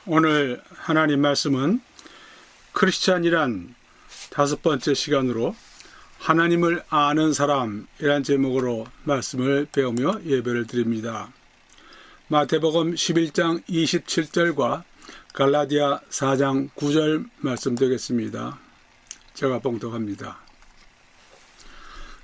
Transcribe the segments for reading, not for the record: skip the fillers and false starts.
오늘 하나님 말씀은 크리스찬이란 5번째 시간으로 하나님을 아는 사람이란 제목으로 말씀을 배우며 예배를 드립니다. 마태복음 11장 27절과 갈라디아 4장 9절 말씀 되겠습니다. 제가 봉독합니다.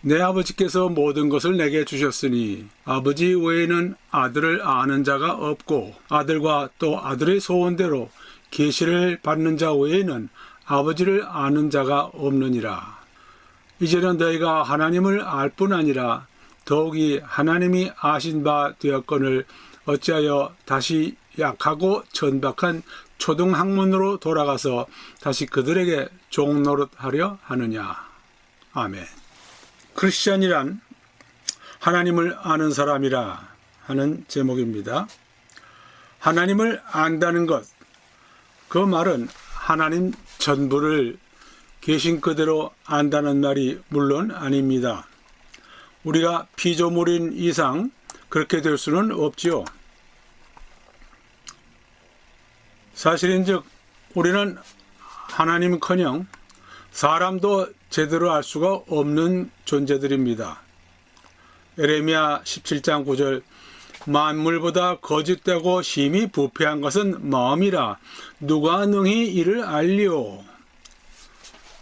내 아버지께서 모든 것을 내게 주셨으니 아버지 외에는 아들을 아는 자가 없고 아들과 또 아들의 소원대로 계시를 받는 자 외에는 아버지를 아는 자가 없느니라. 이제는 너희가 하나님을 알 뿐 아니라 더욱이 하나님이 아신 바 되었거늘 어찌하여 다시 약하고 천박한 초등학문으로 돌아가서 다시 그들에게 종노릇하려 하느냐. 아멘. 크리스찬이란 하나님을 아는 사람이라 하는 제목입니다. 하나님을 안다는 것, 그 말은 하나님 전부를 계신 그대로 안다는 말이 물론 아닙니다. 우리가 피조물인 이상 그렇게 될 수는 없지요. 사실인즉 우리는 하나님커녕 사람도 제대로 알 수가 없는 존재들입니다. 에레미야 17장 9절 만물보다 거짓되고 심히 부패한 것은 마음이라 누가 능히 이를 알리오.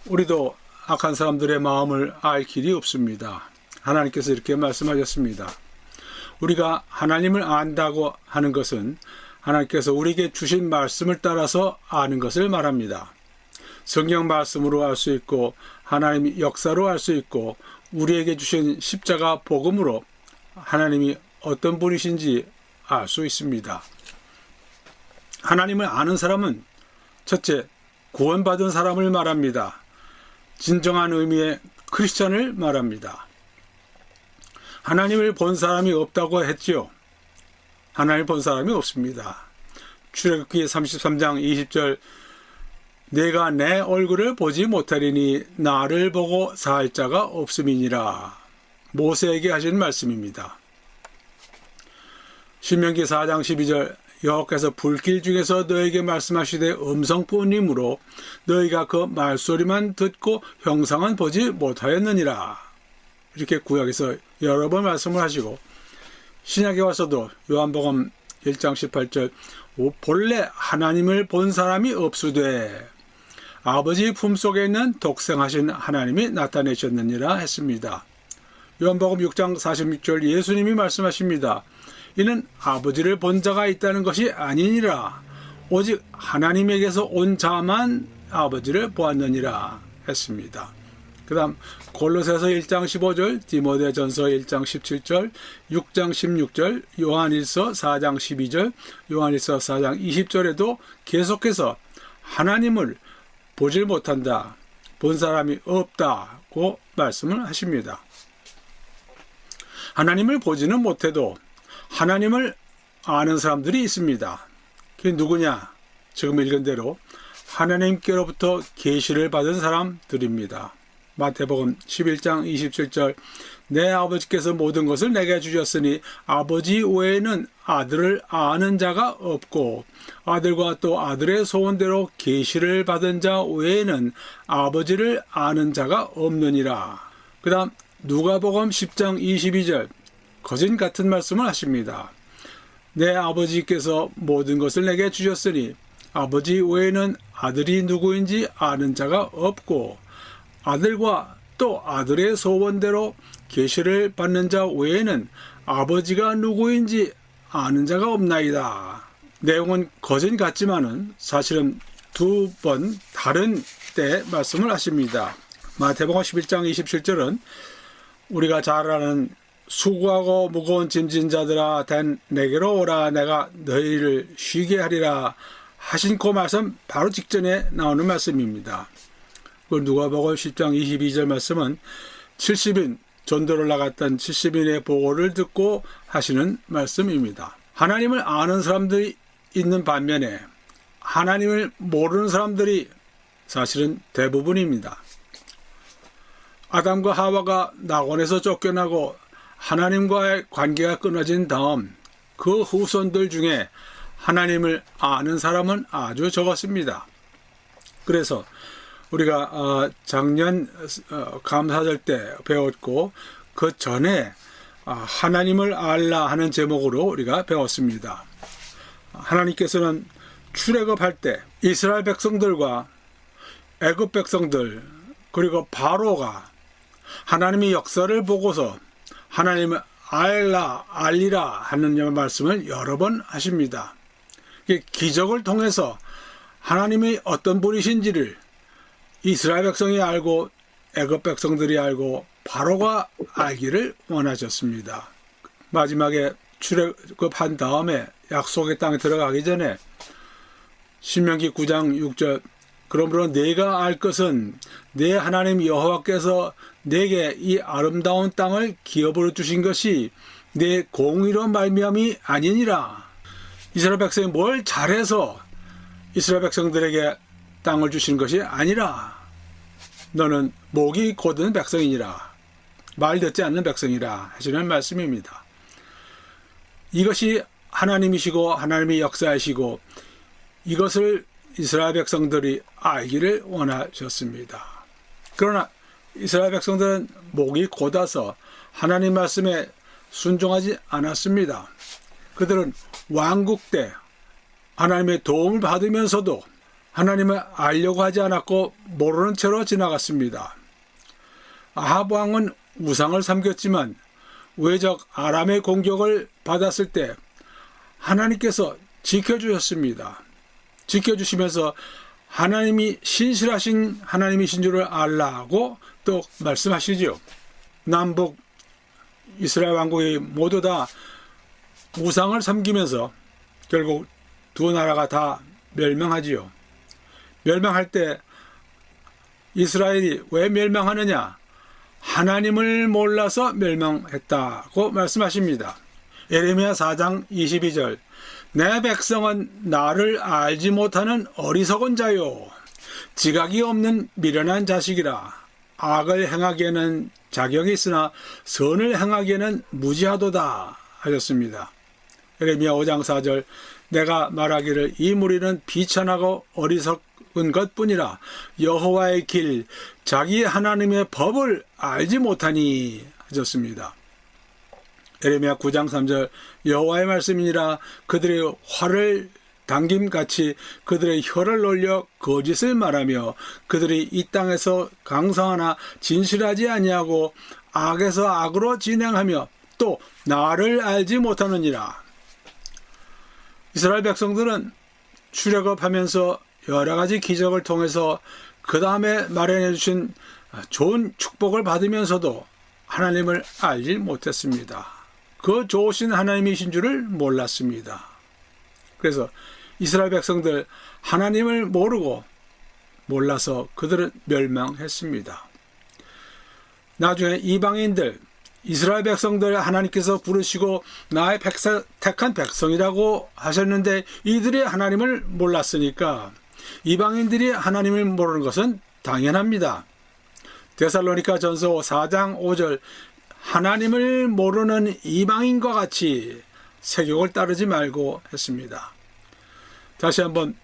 우리도 악한 사람들의 마음을 알 길이 없습니다. 하나님께서 이렇게 말씀하셨습니다. 우리가 하나님을 안다고 하는 것은 하나님께서 우리에게 주신 말씀을 따라서 아는 것을 말합니다. 성경 말씀으로 알 수 있고 하나님의 역사로 알 수 있고 우리에게 주신 십자가 복음으로 하나님이 어떤 분이신지 알 수 있습니다. 하나님을 아는 사람은 첫째, 구원받은 사람을 말합니다. 진정한 의미의 크리스찬을 말합니다. 하나님을 본 사람이 없다고 했지요. 하나님을 본 사람이 없습니다. 출애굽기 33장 20절 내가 내 얼굴을 보지 못하리니 나를 보고 살 자가 없음이니라. 모세에게 하신 말씀입니다. 신명기 4장 12절 여호와께서 불길 중에서 너에게 말씀하시되 음성뿐이므로 너희가 그 말소리만 듣고 형상은 보지 못하였느니라. 이렇게 구약에서 여러 번 말씀을 하시고 신약에 와서도 요한복음 1장 18절 본래 하나님을 본 사람이 없으되 아버지 품속에 있는 독생하신 하나님이 나타내셨느니라 했습니다. 요한복음 6장 46절 예수님이 말씀하십니다. 이는 아버지를 본 자가 있다는 것이 아니니라. 오직 하나님에게서 온 자만 아버지를 보았느니라 했습니다. 그 다음 골로새서 1장 15절, 디모데전서 1장 17절, 6장 16절, 요한일서 4장 12절, 요한일서 4장 20절에도 계속해서 하나님을 보질 못한다, 본 사람이 없다고 말씀을 하십니다. 하나님을 보지는 못해도 하나님을 아는 사람들이 있습니다. 그게 누구냐? 지금 읽은 대로 하나님께로부터 계시를 받은 사람들입니다. 마태복음 11장 27절 내 아버지께서 모든 것을 내게 주셨으니 아버지 외에는 아들을 아는 자가 없고 아들과 또 아들의 소원대로 계시를 받은 자 외에는 아버지를 아는 자가 없느니라. 그 다음 누가복음 10장 22절 거짓 같은 말씀을 하십니다. 내 아버지께서 모든 것을 내게 주셨으니 아버지 외에는 아들이 누구인지 아는 자가 없고 아들과 또 아들의 소원대로 계시를 받는 자 외에는 아버지가 누구인지 아는 자가 없나이다. 내용은 거짓 같지만은 사실은 두 번 다른 때 말씀을 하십니다. 마태복음 11장 27절은 우리가 잘 아는 수고하고 무거운 짐진 자들아 된 내게로 오라 내가 너희를 쉬게 하리라 하신 그 말씀 바로 직전에 나오는 말씀입니다. 누가복음 10장 22절 말씀은 70인 전도를 나갔던 70인의 보고를 듣고 하시는 말씀입니다. 하나님을 아는 사람들이 있는 반면에 하나님을 모르는 사람들이 사실은 대부분입니다. 아담과 하와가 낙원에서 쫓겨나고 하나님과의 관계가 끊어진 다음 그 후손들 중에 하나님을 아는 사람은 아주 적었습니다. 그래서 우리가 작년 감사절 때 배웠고 그 전에 하나님을 알라 하는 제목으로 우리가 배웠습니다. 하나님께서는 출애굽할 때 이스라엘 백성들과 애굽 백성들 그리고 바로가 하나님의 역사를 보고서 하나님을 알리라 하는 말씀을 여러 번 하십니다. 기적을 통해서 하나님이 어떤 분이신지를 이스라엘 백성이 알고 애굽 백성들이 알고 바로가 알기를 원하셨습니다. 마지막에 출애굽한 다음에 약속의 땅에 들어가기 전에 신명기 9장 6절 그러므로 내가 알 것은 내 하나님 여호와께서 내게 이 아름다운 땅을 기업으로 주신 것이 내 공의로 말미암이 아니니라. 이스라엘 백성이 뭘 잘해서 이스라엘 백성들에게 땅을 주신 것이 아니라 너는 목이 곧은 백성이니라. 말 듣지 않는 백성이라 하시는 말씀입니다. 이것이 하나님이시고 하나님의 역사이시고 이것을 이스라엘 백성들이 알기를 원하셨습니다. 그러나 이스라엘 백성들은 목이 곧아서 하나님 말씀에 순종하지 않았습니다. 그들은 왕국 때 하나님의 도움을 받으면서도 하나님을 알려고 하지 않았고 모르는 채로 지나갔습니다. 아합 왕은 우상을 섬겼지만 외적 아람의 공격을 받았을 때 하나님께서 지켜주셨습니다. 지켜주시면서 하나님이 신실하신 하나님이신 줄을 알라고 또 말씀하시죠. 남북 이스라엘 왕국이 모두 다 우상을 섬기면서 결국 두 나라가 다 멸망하지요. 멸망할 때 이스라엘이 왜 멸망하느냐? 하나님을 몰라서 멸망했다고 말씀하십니다. 예레미야 4장 22절 내 백성은 나를 알지 못하는 어리석은 자요 지각이 없는 미련한 자식이라 악을 행하기에는 자격이 있으나 선을 행하기에는 무지하도다 하셨습니다. 예레미야 5장 4절 내가 말하기를 이 무리는 비천하고 어리석은 것뿐이라 여호와의 길 자기 하나님의 법을 알지 못하니 하셨습니다. 예레미야 9장 3절 여호와의 말씀이니라 그들의 화를 당김같이 그들의 혀를 놀려 거짓을 말하며 그들이 이 땅에서 강성하나 진실하지 아니하고 악에서 악으로 진행하며 또 나를 알지 못하느니라. 이스라엘 백성들은 출애굽하면서 여러 가지 기적을 통해서 그 다음에 마련해 주신 좋은 축복을 받으면서도 하나님을 알지 못했습니다. 그 좋으신 하나님이신 줄을 몰랐습니다. 그래서 이스라엘 백성들 하나님을 모르고 몰라서 그들은 멸망했습니다. 나중에 이방인들 이스라엘 백성들 하나님께서 부르시고 나의 택한 백성이라고 하셨는데 이들이 하나님을 몰랐으니까 이방인들이 하나님을 모르는 것은 당연합니다. 데살로니가 전서 4장 5절 하나님을 모르는 이방인과 같이 세욕을 따르지 말고 했습니다. 다시 한번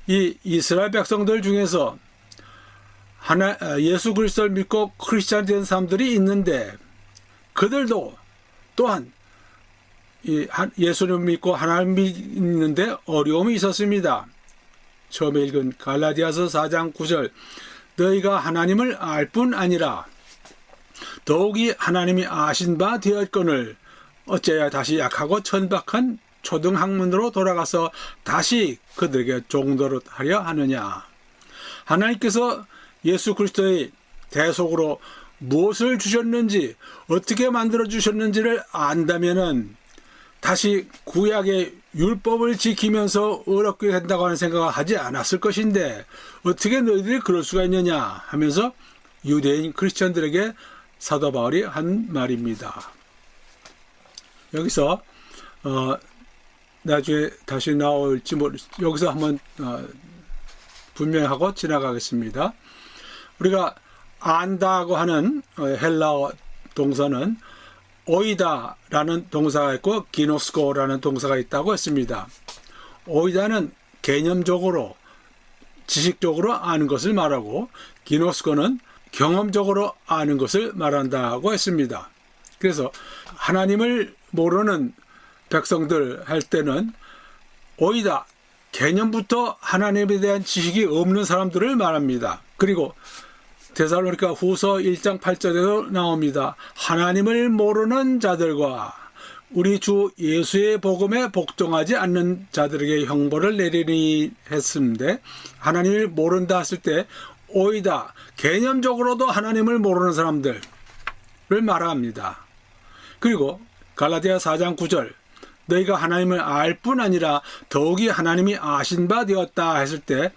이 이스라엘 백성들 중에서 예수 그리스도를 믿고 크리스찬 된 사람들이 있는데 그들도 또한 예수를 믿고 하나님 믿는데 어려움이 있었습니다. 처음에 읽은 갈라디아서 4장 9절 너희가 하나님을 알 뿐 아니라 더욱이 하나님이 아신 바 되었거늘 어째야 다시 약하고 천박한 초등학문으로 돌아가서 다시 그들에게 종도를 하려 하느냐. 하나님께서 예수 그리스도의 대속으로 무엇을 주셨는지 어떻게 만들어 주셨는지를 안다면은 다시 구약의 율법을 지키면서 어렵게 된다고 하는 생각을 하지 않았을 것인데 어떻게 너희들이 그럴 수가 있느냐 하면서 유대인 크리스천들에게 사도 바울이 한 말입니다. 여기서 나중에 다시 나올지 여기서 한번 분명하고 지나가겠습니다. 우리가 안다고 하는 헬라어 동사는 오이다라는 동사가 있고 기노스코라는 동사가 있다고 했습니다. 오이다는 개념적으로 지식적으로 아는 것을 말하고 기노스코는 경험적으로 아는 것을 말한다고 했습니다. 그래서 하나님을 모르는 백성들 할 때는 오이다 개념부터 하나님에 대한 지식이 없는 사람들을 말합니다. 그리고 데살로니가 후서 1장 8절에도 나옵니다. 하나님을 모르는 자들과 우리 주 예수의 복음에 복종하지 않는 자들에게 형벌을 내리니 했는데, 하나님을 모른다 했을 때 오이다 개념적으로도 하나님을 모르는 사람들을 말합니다. 그리고 갈라디아 4장 9절 너희가 하나님을 알 뿐 아니라 더욱이 하나님이 아신 바 되었다 했을 때,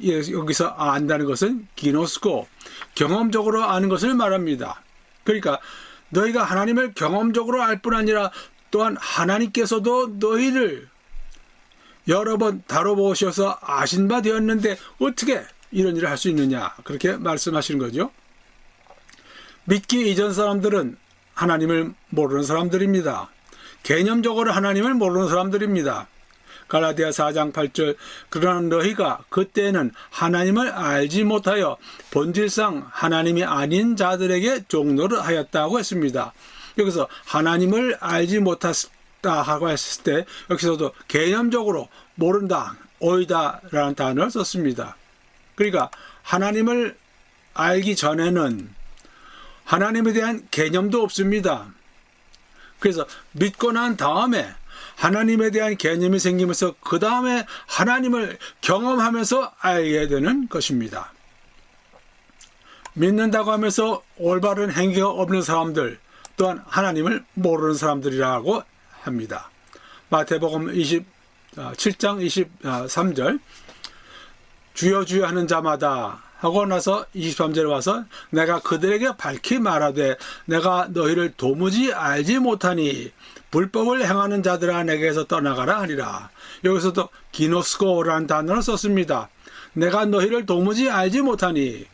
여기서 안다는 것은 기노스코 경험적으로 아는 것을 말합니다. 그러니까 너희가 하나님을 경험적으로 알 뿐 아니라 또한 하나님께서도 너희를 여러 번 다뤄보셔서 아신 바 되었는데 어떻게 이런 일을 할 수 있느냐, 그렇게 말씀하시는 거죠. 믿기 이전 사람들은 하나님을 모르는 사람들입니다. 개념적으로 하나님을 모르는 사람들입니다. 갈라디아 4장 8절 그러나 너희가 그때는 하나님을 알지 못하여 본질상 하나님이 아닌 자들에게 종노를 하였다고 했습니다. 여기서 하나님을 알지 못했다 하고 했을 때 여기서도 개념적으로 모른다, 오이다라는 단어를 썼습니다. 그러니까 하나님을 알기 전에는 하나님에 대한 개념도 없습니다. 그래서 믿고 난 다음에 하나님에 대한 개념이 생기면서 그 다음에 하나님을 경험하면서 알게 되는 것입니다. 믿는다고 하면서 올바른 행위가 없는 사람들 또한 하나님을 모르는 사람들이라고 합니다. 마태복음 7장 23절 주여 주여 하는 자마다 하고 나서 23절에 와서 내가 그들에게 밝히 말하되 내가 너희를 도무지 알지 못하니 불법을 행하는 자들아 내게서 떠나가라 하리라. 여기서도 기노스코라는 단어를 썼습니다. 내가 너희를 도무지 알지 못하니,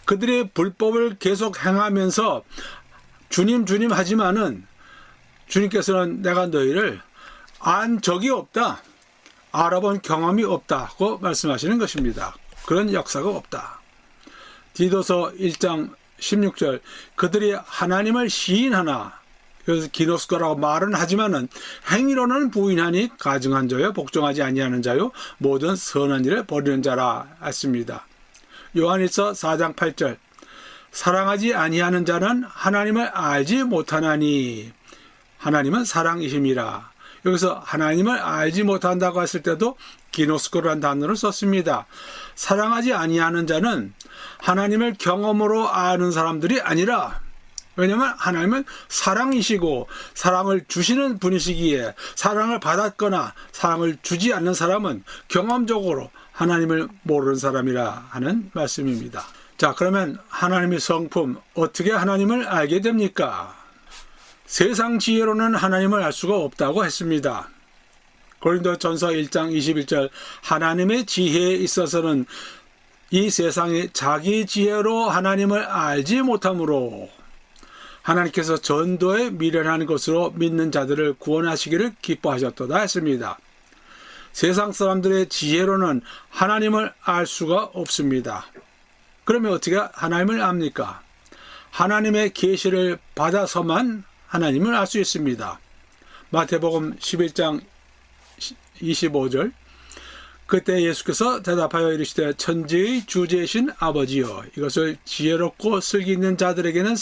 그들의 불법을 계속 행하면서 주님 주님 하지만은 주님께서는 내가 너희를 안 적이 없다, 알아본 경험이 없다고 말씀하시는 것입니다. 그런 역사가 없다. 디도서 1장 16절 그들이 하나님을 시인하나, 그래서 기노스코라고 말은 하지만은 행위로는 부인하니 가증한 자요 복종하지 아니하는 자요 모든 선한 일을 버리는 자라 했습니다. 요한일서 4장 8절 사랑하지 아니하는 자는 하나님을 알지 못하나니 하나님은 사랑이심이라. 여기서 하나님을 알지 못한다고 했을 때도 기노스코라는 단어를 썼습니다. 사랑하지 아니하는 자는 하나님을 경험으로 아는 사람들이 아니라, 왜냐하면 하나님은 사랑이시고 사랑을 주시는 분이시기에 사랑을 받았거나 사랑을 주지 않는 사람은 경험적으로 하나님을 모르는 사람이라 하는 말씀입니다. 자, 그러면 하나님의 성품, 어떻게 하나님을 알게 됩니까? 세상 지혜로는 하나님을 알 수가 없다고 했습니다. 고린도전서 1장 21절 하나님의 지혜에 있어서는 이 세상이 자기 지혜로 하나님을 알지 못하므로 하나님께서 전도에 미련한 것으로 믿는 자들을 구원하시기를 기뻐하셨도다 했습니다. 세상 사람들의 지혜로는 하나님을 알 수가 없습니다. 그러면 어떻게 하나님을 압니까? 하나님의 계시를 받아서만 하나님을 알 수 있습니다. 마태복음 11장 25절 그때 예수께서 대답하여 이르시되 천지의 주제이신 아버지여 이것을 지혜롭고 슬기 있는 자들에게는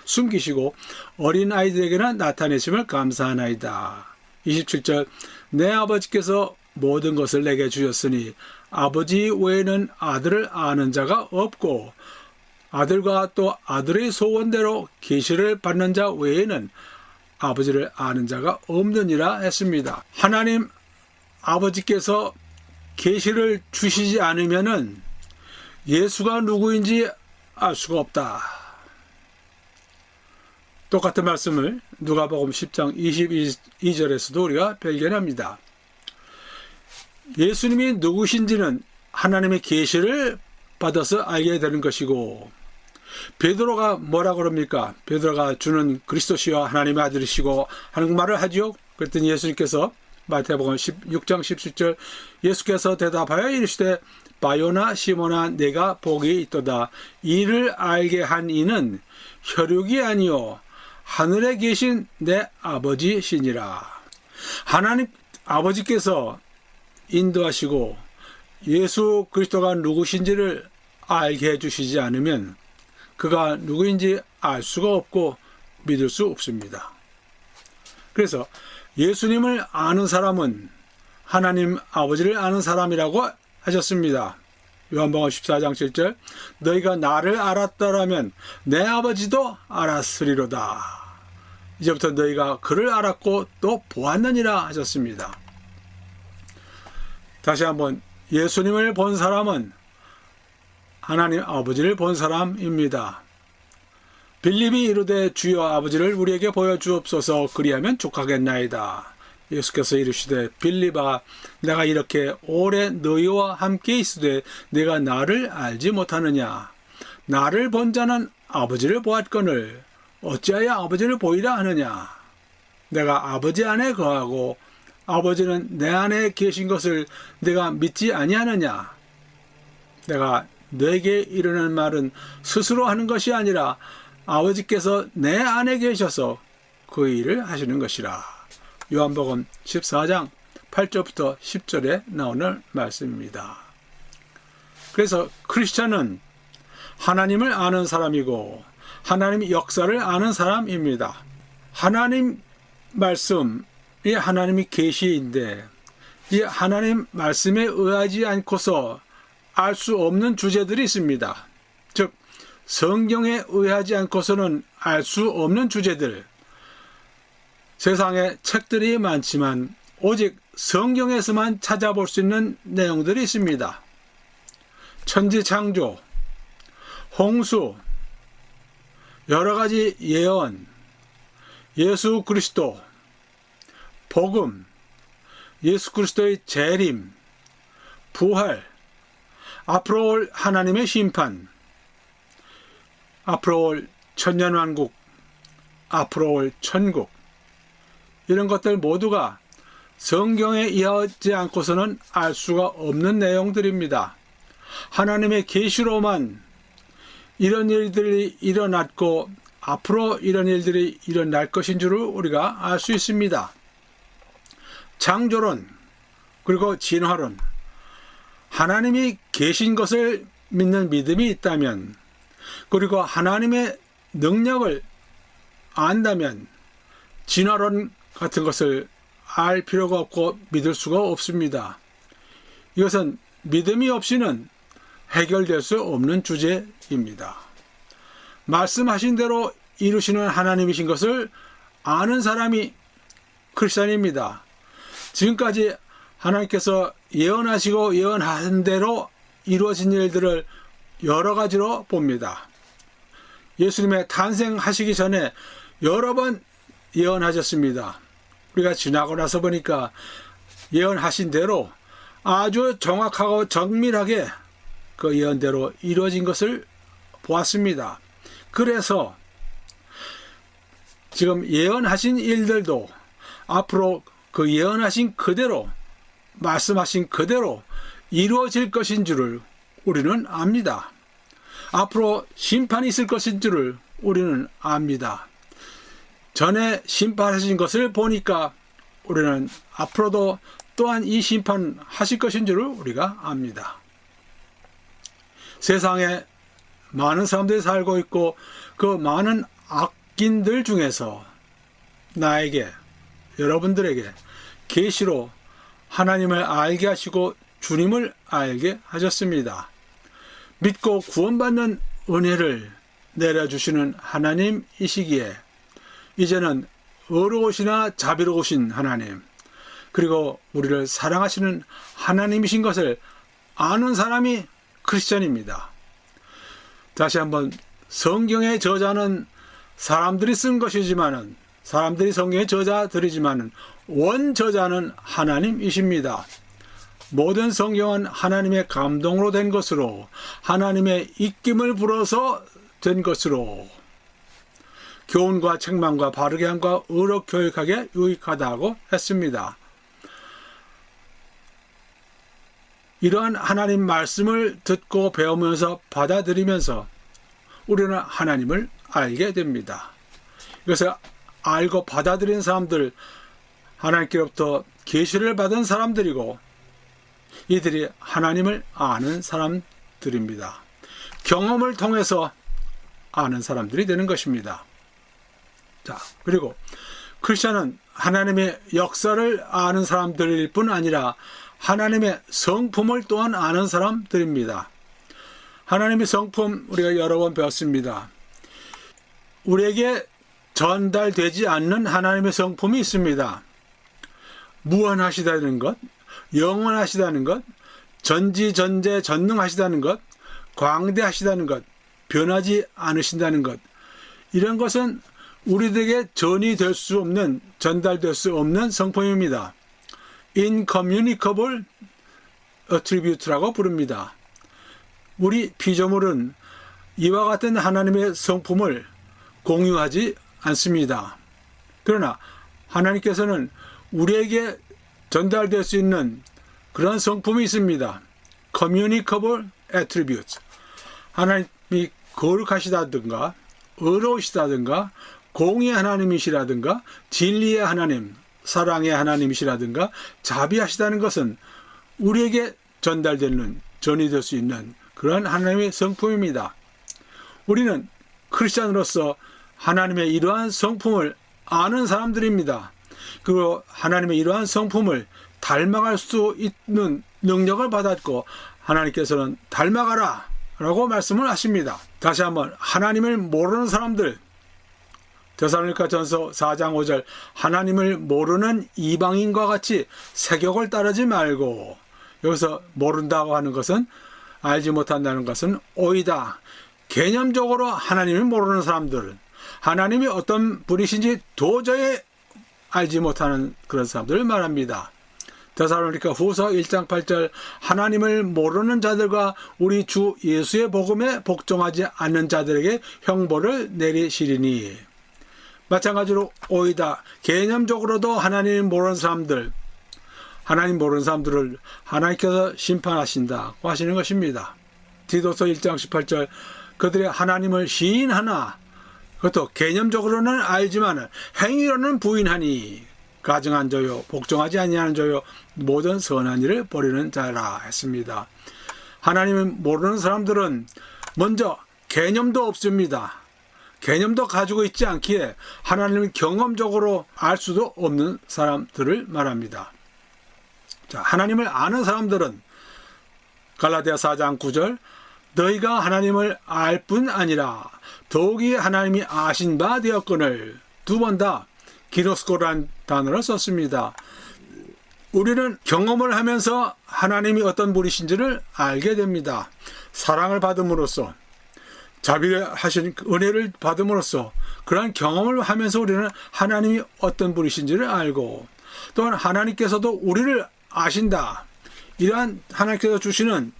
숨기시고 어린 아이들에게는 나타내심을 감사하나이다. 27절 내 아버지께서 모든 것을 내게 주셨으니 아버지 외에는 아들을 아는 자가 없고 아들과 또 아들의 소원대로 계시를 받는 자 외에는 아버지를 아는 자가 없느니라 했습니다. 하나님 아버지께서 계시를 주시지 않으면은 예수가 누구인지 알 수가 없다. 똑같은 말씀을 누가복음 10장 22절에서도 우리가 발견합니다. 예수님이 누구신지는 하나님의 계시를 받아서 알게 되는 것이고, 베드로가 뭐라 그럽니까? 베드로가 주는 그리스도시와 하나님의 아들이시고 하는 말을 하죠. 그랬더니 예수님께서 마태복음 16장 17절 예수께서 대답하여 이르시되 바요나 시몬아 내가 복이 있도다. 이를 알게 한 이는 혈육이 아니요 하늘에 계신 내 아버지시니라. 하나님 아버지께서 인도하시고 예수 그리스도가 누구신지를 알게 해주시지 않으면 그가 누구인지 알 수가 없고 믿을 수 없습니다. 그래서 예수님을 아는 사람은 하나님 아버지를 아는 사람이라고 하셨습니다. 요한복음 14장 7절 너희가 나를 알았더라면 내 아버지도 알았으리로다. 이제부터 너희가 그를 알았고 또 보았느니라 하셨습니다. 다시 한번 예수님을 본 사람은 하나님 아버지를 본 사람입니다. 빌립이 이르되 주여 아버지를 우리에게 보여주옵소서 그리하면 족하겠나이다. 예수께서 이르시되 빌립아 내가 이렇게 오래 너희와 함께 있으되 내가 나를 알지 못하느냐. 나를 본 자는 아버지를 보았거늘 어찌하여 아버지를 보이라 하느냐. 내가 아버지 안에 거하고 아버지는 내 안에 계신 것을 내가 믿지 아니하느냐. 내가 너에게 이르는 말은 스스로 하는 것이 아니라 아버지께서 내 안에 계셔서 그 일을 하시는 것이라. 요한복음 14장 8절부터 10절에 나오는 말씀입니다. 그래서 크리스찬은 하나님을 아는 사람이고 하나님의 역사를 아는 사람입니다. 하나님 말씀이 하나님의 계시인데 이 하나님 말씀에 의하지 않고서 알 수 없는 주제들이 있습니다. 즉 성경에 의하지 않고서는 알 수 없는 주제들. 세상에 책들이 많지만 오직 성경에서만 찾아볼 수 있는 내용들이 있습니다. 천지창조, 홍수, 여러 가지 예언, 예수 그리스도, 복음, 예수 그리스도의 재림, 부활, 앞으로 올 하나님의 심판, 앞으로 올 천년왕국, 앞으로 올 천국, 이런 것들 모두가 성경에 의하지 않고서는 알 수가 없는 내용들입니다. 하나님의 계시로만 이런 일들이 일어났고 앞으로 이런 일들이 일어날 것인 줄을 우리가 알 수 있습니다. 창조론 그리고 진화론, 하나님이 계신 것을 믿는 믿음이 있다면 그리고 하나님의 능력을 안다면 진화론 같은 것을 알 필요가 없고 믿을 수가 없습니다. 이것은 믿음이 없이는 해결될 수 없는 주제입니다. 말씀하신 대로 이루시는 하나님이신 것을 아는 사람이 크리스찬입니다. 지금까지 하나님께서 예언하시고 예언한 대로 이루어진 일들을 여러 가지로 봅니다. 예수님의 탄생하시기 전에 여러 번 예언하셨습니다. 우리가 지나고 나서 보니까 예언하신 대로 아주 정확하고 정밀하게 그 예언대로 이루어진 것을 보았습니다. 그래서 지금 예언하신 일들도 앞으로 그 예언하신 그대로 말씀하신 그대로 이루어질 것인 줄을 우리는 압니다. 앞으로 심판이 있을 것인 줄을 우리는 압니다. 전에 심판하신 것을 보니까 우리는 앞으로도 또한 이 심판하실 것인 줄을 우리가 압니다. 세상에 많은 사람들이 살고 있고 그 많은 악인들 중에서 나에게, 여러분들에게 계시로 하나님을 알게 하시고 주님을 알게 하셨습니다. 믿고 구원받는 은혜를 내려주시는 하나님이시기에 이제는 의로우시나 자비로우신 하나님, 그리고 우리를 사랑하시는 하나님이신 것을 아는 사람이 크리스천입니다. 다시 한번 성경의 저자는 사람들이 쓴 것이지만은, 사람들이 성경의 저자들이지만은 원저자는 하나님이십니다. 모든 성경은 하나님의 감동으로 된 것으로, 하나님의 입김을 불어서 된 것으로 교훈과 책망과 바르게 함과 의로 교육하게 유익하다고 했습니다. 이러한 하나님 말씀을 듣고 배우면서 받아들이면서 우리는 하나님을 알게 됩니다. 그래서 알고 받아들인 사람들, 하나님께로부터 계시를 받은 사람들이고 이들이 하나님을 아는 사람들입니다. 경험을 통해서 아는 사람들이 되는 것입니다. 자, 그리고 크리스천은 하나님의 역사를 아는 사람들일 뿐 아니라 하나님의 성품을 또한 아는 사람들입니다. 하나님의 성품 우리가 여러 번 배웠습니다. 우리에게 전달되지 않는 하나님의 성품이 있습니다. 무한하시다는 것, 영원하시다는 것, 전지전제 전능하시다는 것, 광대하시다는 것, 변하지 않으신다는 것, 이런 것은 우리들에게 전이될 수 없는, 전달될 수 없는 성품입니다. Incommunicable attribute라고 부릅니다. 우리 피조물은 이와 같은 하나님의 성품을 공유하지 않습니다. 그러나 하나님께서는 우리에게 전달될 수 있는 그런 성품이 있습니다. Communicable attributes. 하나님이 거룩하시다든가 의로우시다든가 공의의 하나님이시라든가 진리의 하나님, 사랑의 하나님이시라든가 자비하시다는 것은 우리에게 전달되는, 전이될 수 있는 그런 하나님의 성품입니다. 우리는 크리스찬으로서 하나님의 이러한 성품을 아는 사람들입니다. 그리고 하나님의 이러한 성품을 닮아갈 수 있는 능력을 받았고 하나님께서는 닮아가라 라고 말씀을 하십니다. 다시 한번 하나님을 모르는 사람들, 데살로니가전서 4장 5절 하나님을 모르는 이방인과 같이 세격을 따르지 말고, 여기서 모른다고 하는 것은, 알지 못한다는 것은 오이다. 개념적으로 하나님을 모르는 사람들, 하나님이 어떤 분이신지 도저히 알지 못하는 그런 사람들을 말합니다. 데살로니가 후서 1장 8절 하나님을 모르는 자들과 우리 주 예수의 복음에 복종하지 않는 자들에게 형벌을 내리시리니, 마찬가지로 오이다. 개념적으로도 하나님을 모르는 사람들, 하나님 모르는 사람들을 하나님께서 심판하신다고 하시는 것입니다. 디도서 1장 18절 그들의 하나님을 시인하나, 그것도 개념적으로는 알지만 행위로는 부인하니 가증한 자요 복종하지 아니하는 자요 모든 선한 일을 버리는 자라 했습니다. 하나님을 모르는 사람들은 먼저 개념도 없습니다. 개념도 가지고 있지 않기에 하나님을 경험적으로 알 수도 없는 사람들을 말합니다. 자, 하나님을 아는 사람들은 갈라디아 4장 9절 너희가 하나님을 알 뿐 아니라 더욱이 하나님이 아신 바 되었거늘, 두 번 다 기노스코라는 단어를 썼습니다. 우리는 경험을 하면서 하나님이 어떤 분이신지를 알게 됩니다. 사랑을 받음으로써, 자비하신 은혜를 받음으로써 그러한 경험을 하면서 우리는 하나님이 어떤 분이신지를 알고, 또한 하나님께서도 우리를 아신다. 이러한 하나님께서 주시는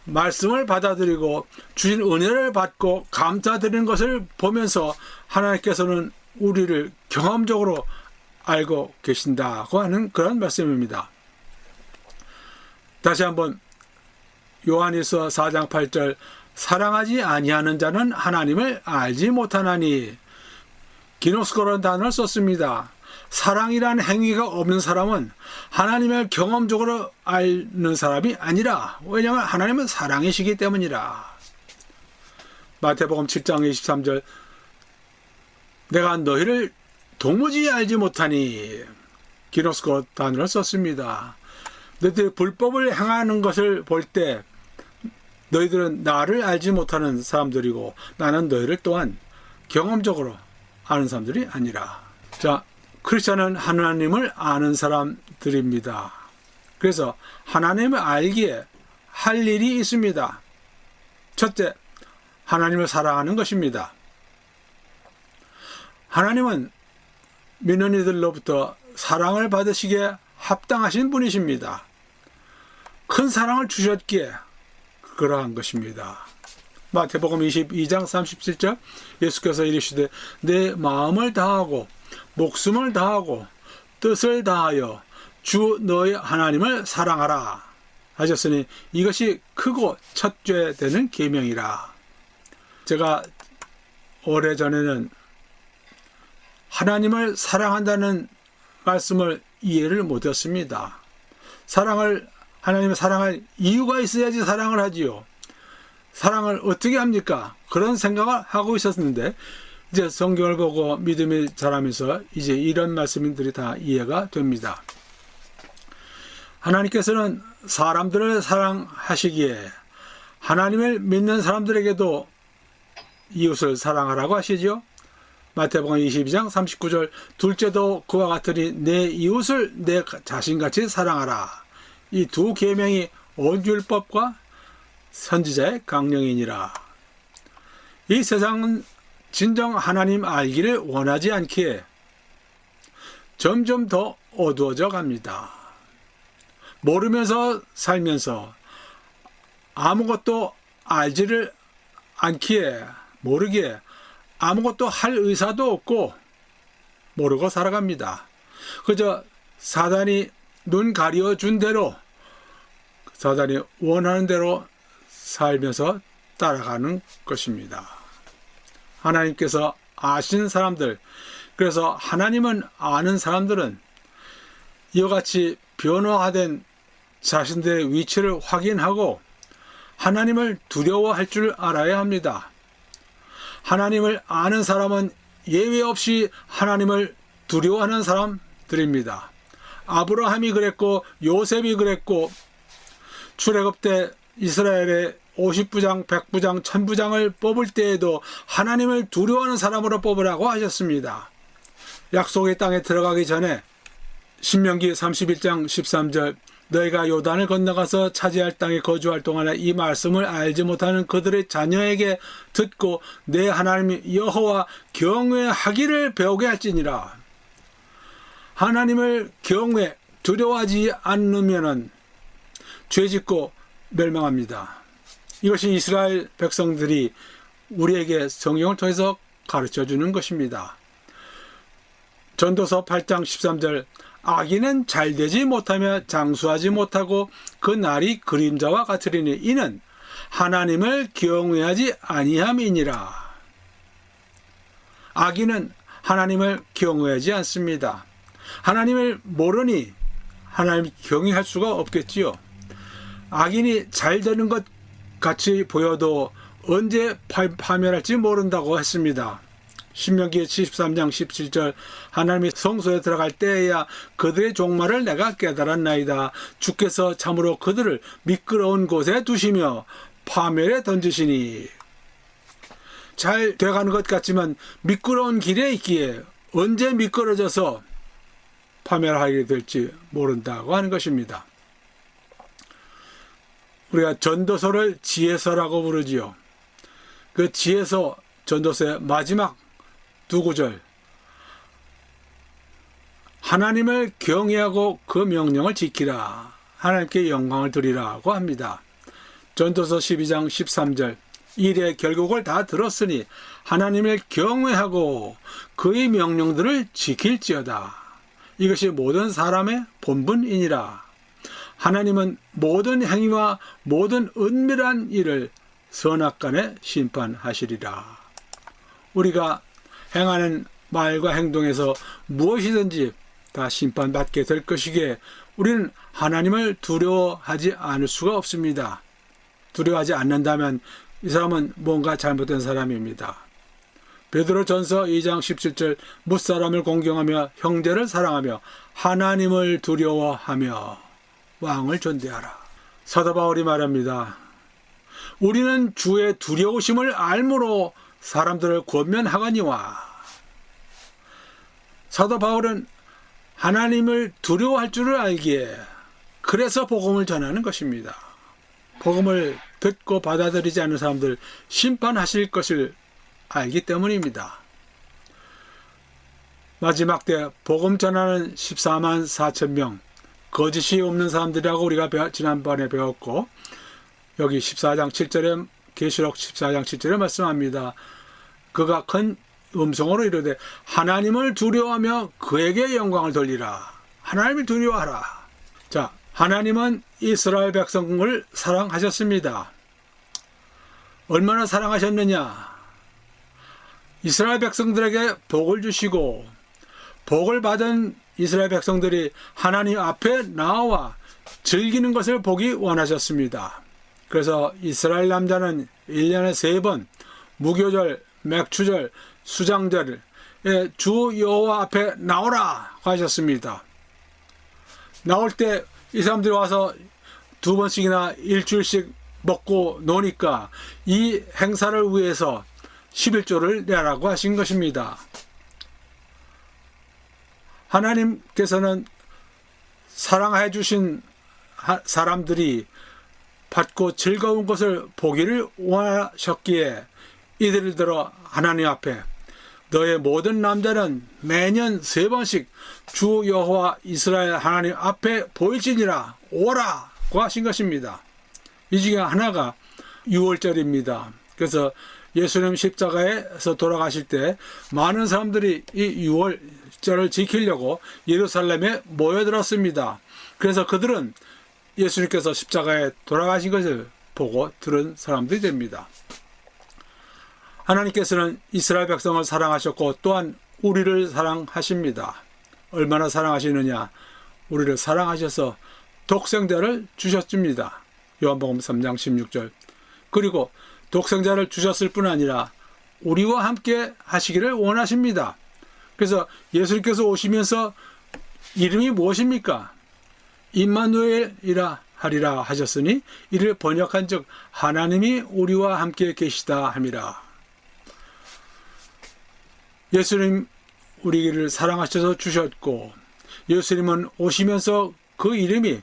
말씀을 받아들이고 주신 은혜를 받고 감사드리는 것을 보면서 하나님께서는 우리를 경험적으로 알고 계신다고 하는 그런 말씀입니다. 다시 한번 요한일서 4장 8절 사랑하지 아니하는 자는 하나님을 알지 못하나니, 기노스코라는 단어를 썼습니다. 사랑이라는 행위가 없는 사람은 하나님을 경험적으로 아는 사람이 아니라, 왜냐하면 하나님은 사랑이시기 때문이라. 마태복음 7장 23절 내가 너희를 도무지 알지 못하니, 기노스코 단어를 썼습니다. 너희들이 불법을 행하는 것을 볼 때 너희들은 나를 알지 못하는 사람들이고 나는 너희를 또한 경험적으로 아는 사람들이 아니라. 자, 크리스천은 하나님을 아는 사람들입니다. 그래서 하나님을 알기에 할 일이 있습니다. 첫째, 하나님을 사랑하는 것입니다. 하나님은 믿는 이들로부터 사랑을 받으시기에 합당하신 분이십니다. 큰 사랑을 주셨기에 그러한 것입니다. 마태복음 22장 37절 예수께서 이르시되 내 마음을 다하고 목숨을 다하고 뜻을 다하여 주 너의 하나님을 사랑하라 하셨으니 이것이 크고 첫째 되는 계명이라. 제가 오래전에는 하나님을 사랑한다는 말씀을 이해를 못했습니다. 하나님을 사랑할 이유가 있어야지 사랑을 하지요. 사랑을 어떻게 합니까? 그런 생각을 하고 있었는데 이제 성경을 보고 믿음이 자라면서 이제 이런 말씀들이 다 이해가 됩니다. 하나님께서는 사람들을 사랑하시기에 하나님을 믿는 사람들에게도 이웃을 사랑하라고 하시죠. 마태복음 22장 39절 둘째도 그와 같으니 내 이웃을 내 자신같이 사랑하라. 이 두 계명이 온 율법과 선지자의 강령이니라. 이 세상은 진정 하나님 알기를 원하지 않기에 점점 더 어두워져 갑니다. 모르면서 살면서 아무것도 알지를 않기에 모르기에 아무것도 할 의사도 없고 모르고 살아갑니다. 그저 사단이 눈 가려준 대로 사단이 원하는 대로 살면서 따라가는 것입니다. 하나님께서 아신 사람들, 그래서 하나님은 아는 사람들은 이와 같이 변화된 자신들의 위치를 확인하고 하나님을 두려워할 줄 알아야 합니다. 하나님을 아는 사람은 예외 없이 하나님을 두려워하는 사람들입니다. 아브라함이 그랬고 요셉이 그랬고 출애굽 때 이스라엘의 50부장, 100부장, 1000부장을 뽑을 때에도 하나님을 두려워하는 사람으로 뽑으라고 하셨습니다. 약속의 땅에 들어가기 전에 신명기 31장 13절 너희가 요단을 건너가서 차지할 땅에 거주할 동안에 이 말씀을 알지 못하는 그들의 자녀에게 듣고 내 하나님 여호와 경외하기를 배우게 할지니라. 하나님을 두려워하지 않으면 죄짓고 멸망합니다. 이것이 이스라엘 백성들이 우리에게 성경을 통해서 가르쳐주는 것입니다. 전도서 8장 13절 악인은 잘되지 못하며 장수하지 못하고 그 날이 그림자와 같으리니 이는 하나님을 경외하지 아니함이니라. 악인은 하나님을 경외하지 않습니다. 하나님을 모르니 하나님을 경외할 수가 없겠지요. 악인이 잘 되는 것 같이 보여도 언제 파멸할지 모른다고 했습니다. 신명기 73장 17절 하나님이 성소에 들어갈 때에야 그들의 종말을 내가 깨달았나이다. 주께서 참으로 그들을 미끄러운 곳에 두시며 파멸에 던지시니. 잘 돼가는 것 같지만 미끄러운 길에 있기에 언제 미끄러져서 파멸하게 될지 모른다고 하는 것입니다. 우리가 전도서를 지혜서라고 부르지요. 그 지혜서 전도서의 마지막 두 구절 하나님을 경외하고 그 명령을 지키라. 하나님께 영광을 드리라고 합니다. 전도서 12장 13절 일의 결국을 다 들었으니 하나님을 경외하고 그의 명령들을 지킬지어다. 이것이 모든 사람의 본분이니라. 하나님은 모든 행위와 모든 은밀한 일을 선악간에 심판하시리라. 우리가 행하는 말과 행동에서 무엇이든지 다 심판받게 될 것이기에 우리는 하나님을 두려워하지 않을 수가 없습니다. 두려워하지 않는다면 이 사람은 뭔가 잘못된 사람입니다. 베드로전서 2장 17절 무사람을 공경하며 형제를 사랑하며 하나님을 두려워하며 왕을 존대하라. 사도 바울이 말합니다. 우리는 주의 두려우심을 알므로 사람들을 권면하거니와. 사도 바울은 하나님을 두려워할 줄을 알기에 그래서 복음을 전하는 것입니다. 복음을 듣고 받아들이지 않는 사람들 심판하실 것을 알기 때문입니다. 마지막 때 복음 전하는 14만 4천 명 거짓이 없는 사람들이라고 우리가 지난번에 배웠고 여기 14장 7절에 계시록 14장 7절에 말씀합니다. 그가 큰 음성으로 이르되 하나님을 두려워하며 그에게 영광을 돌리라. 하나님을 두려워하라. 자, 하나님은 이스라엘 백성을 사랑하셨습니다. 얼마나 사랑하셨느냐? 이스라엘 백성들에게 복을 주시고 복을 받은 이스라엘 백성들이 하나님 앞에 나와 즐기는 것을 보기 원하셨습니다. 그래서 이스라엘 남자는 1년에 3번 무교절, 맥추절, 수장절에 주 여호와 앞에 나오라 하셨습니다. 나올 때 이 사람들이 와서 2번씩이나 일주일씩 먹고 노니까 이 행사를 위해서 11조를 내라고 하신 것입니다. 하나님께서는 사랑해 주신 사람들이 받고 즐거운 것을 보기를 원하셨기에 이들을 들어 하나님 앞에 너의 모든 남자는 매년 3번씩 주 여호와 이스라엘 하나님 앞에 보일지니라 오라고 하신 것입니다. 이 중에 하나가 유월절입니다. 그래서 예수님 십자가에서 돌아가실 때 많은 사람들이 이 유월절을 지키려고 예루살렘에 모여들었습니다. 그래서 그들은 예수님께서 십자가에 돌아가신 것을 보고 들은 사람들이 됩니다. 하나님께서는 이스라엘 백성을 사랑하셨고 또한 우리를 사랑하십니다. 얼마나 사랑하시느냐? 우리를 사랑하셔서 독생자를 주셨습니다. 요한복음 3장 16절. 그리고 독생자를 주셨을 뿐 아니라 우리와 함께 하시기를 원하십니다. 그래서 예수님께서 오시면서 이름이 무엇입니까? 임마누엘이라 하리라 하셨으니 이를 번역한 즉 하나님이 우리와 함께 계시다 함이라. 예수님 우리를 사랑하셔서 주셨고 예수님은 오시면서 그 이름이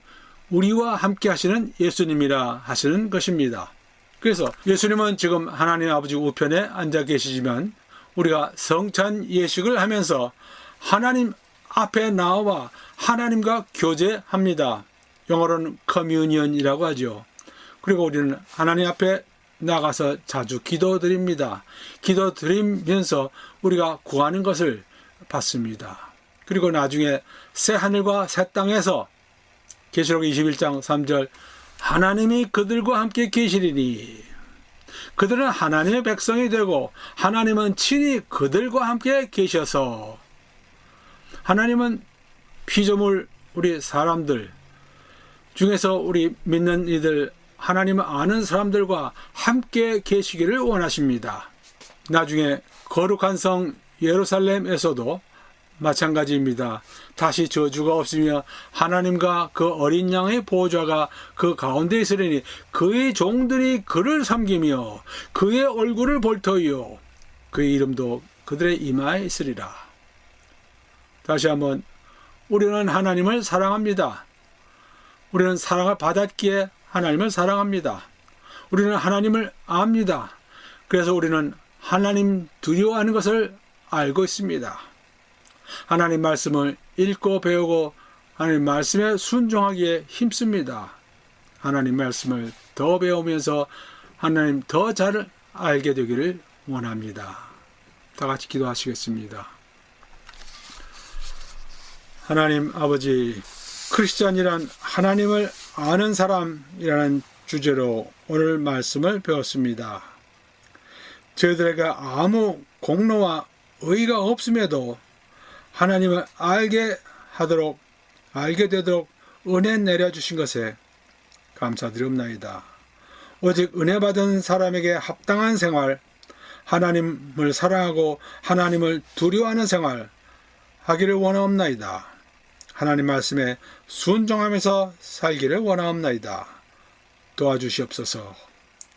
우리와 함께 하시는 예수님이라 하시는 것입니다. 그래서 예수님은 지금 하나님 아버지 우편에 앉아 계시지만 우리가 성찬 예식을 하면서 하나님 앞에 나와 하나님과 교제합니다. 영어로는 커뮤니언이라고 하죠. 그리고 우리는 하나님 앞에 나가서 자주 기도드립니다. 기도드리면서 우리가 구하는 것을 받습니다. 그리고 나중에 새 하늘과 새 땅에서 계시록 21장 3절 하나님이 그들과 함께 계시리니 그들은 하나님의 백성이 되고 하나님은 친히 그들과 함께 계셔서 하나님은 피조물 우리 사람들 중에서 우리 믿는 이들 하나님을 아는 사람들과 함께 계시기를 원하십니다. 나중에 거룩한 성 예루살렘에서도 마찬가지입니다. 다시 저주가 없으며 하나님과 그 어린 양의 보호자가 그 가운데 있으리니 그의 종들이 그를 섬기며 그의 얼굴을 볼 터이요 그의 이름도 그들의 이마에 있으리라. 다시 한번 우리는 하나님을 사랑합니다. 우리는 사랑을 받았기에 하나님을 사랑합니다. 우리는 하나님을 압니다. 그래서 우리는 하나님 두려워하는 것을 알고 있습니다. 하나님 말씀을 읽고 배우고 하나님 말씀에 순종하기에 힘씁니다. 하나님 말씀을 더 배우면서 하나님 더 잘 알게 되기를 원합니다. 다 같이 기도하시겠습니다. 하나님 아버지, 크리스찬이란 하나님을 아는 사람이라는 주제로 오늘 말씀을 배웠습니다. 저희들에게 아무 공로와 의의가 없음에도 하나님을 알게 되도록 은혜 내려주신 것에 감사드립니다. 오직 은혜 받은 사람에게 합당한 생활, 하나님을 사랑하고 하나님을 두려워하는 생활 하기를 원하옵나이다. 하나님 말씀에 순종하면서 살기를 원하옵나이다. 도와주시옵소서.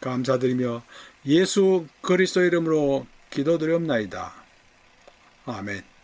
감사드리며 예수 그리스도 이름으로 기도드리옵나이다. 아멘.